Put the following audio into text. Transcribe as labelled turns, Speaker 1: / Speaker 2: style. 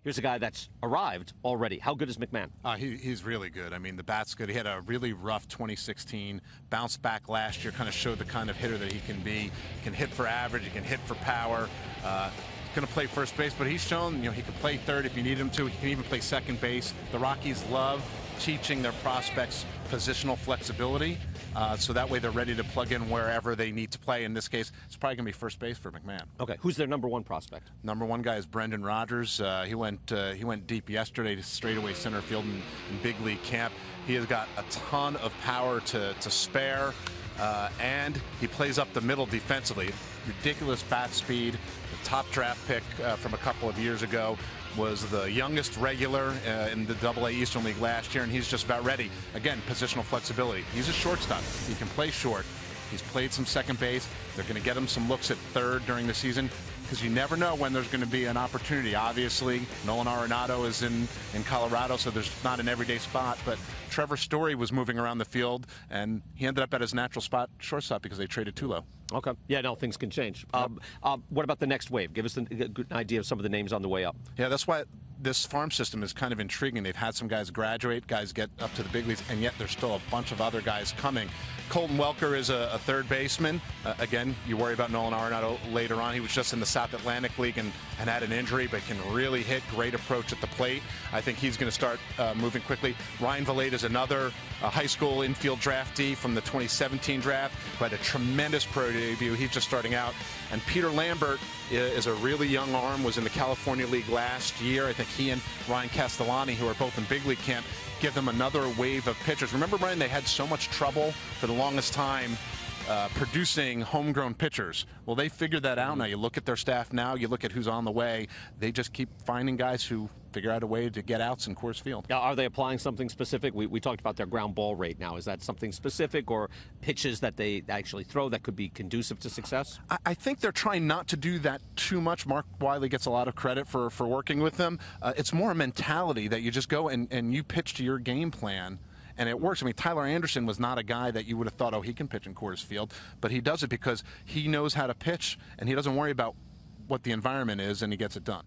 Speaker 1: Here's a guy that's arrived already. How good is McMahon?
Speaker 2: He's really good. I mean, the bat's good. He had a really rough 2016, bounced back last year, kind of showed the kind of hitter that he can be. He can hit for average, he can hit for power. Going to play first base, but he's shown, he can play third if you need him to. He can even play second base. The Rockies love teaching their prospects positional flexibility, so that way they're ready to plug in wherever they need to play. In this case, it's probably going to be first base for McMahon.
Speaker 1: Okay, who's their number one prospect?
Speaker 2: Number one guy is Brendan Rodgers. He went deep yesterday to straightaway center field in big league camp. He has got a ton of power to spare, and he plays up the middle defensively. Ridiculous bat speed. The top draft pick from a couple of years ago. Was the youngest regular in the AA Eastern League last year, and he's just about ready. Again, positional flexibility. He's a shortstop. He can play short. He's played some second base. They're going to get him some looks at third during the season because you never know when there's going to be an opportunity. Obviously, Nolan Arenado is in Colorado, so there's not an everyday spot, but Trevor Story was moving around the field, and he ended up at his natural spot, shortstop, because they traded Tulo.
Speaker 1: Okay. Yeah, no, things can change. What about the next wave? Give us a good idea of some of the names on the way up.
Speaker 2: Yeah, that's why this farm system is kind of intriguing. They've had some guys graduate, guys get up to the big leagues, and yet there's still a bunch of other guys coming. Colton Welker is a third baseman. Again, you worry about Nolan Arenado later on. He was just in the South Atlantic League and had an injury, but can really hit. Great approach at the plate. I think he's going to start moving quickly. Ryan Valade is another high school infield draftee from the 2017 draft, who had a tremendous pro debut. He's just starting out. And Peter Lambert is a really young arm, was in the California League last year. I think he and Ryan Castellani, who are both in big league camp, give them another wave of pitchers. Remember, Brian, they had so much trouble for the longest time producing homegrown pitchers. Well, they figured that out now. You look at their staff now, you look at who's on the way, they just keep finding guys who figure out a way to get outs in Coors Field.
Speaker 1: Now, are they applying something specific? We talked about their ground ball rate now. Is that something specific, or pitches that they actually throw that could be conducive to success?
Speaker 2: I think they're trying not to do that too much. Mark Wiley gets a lot of credit for working with them. It's more a mentality that you just go and you pitch to your game plan. And it works. I mean, Tyler Anderson was not a guy that you would have thought, oh, he can pitch in Coors Field. But he does it because he knows how to pitch, and he doesn't worry about what the environment is, and he gets it done.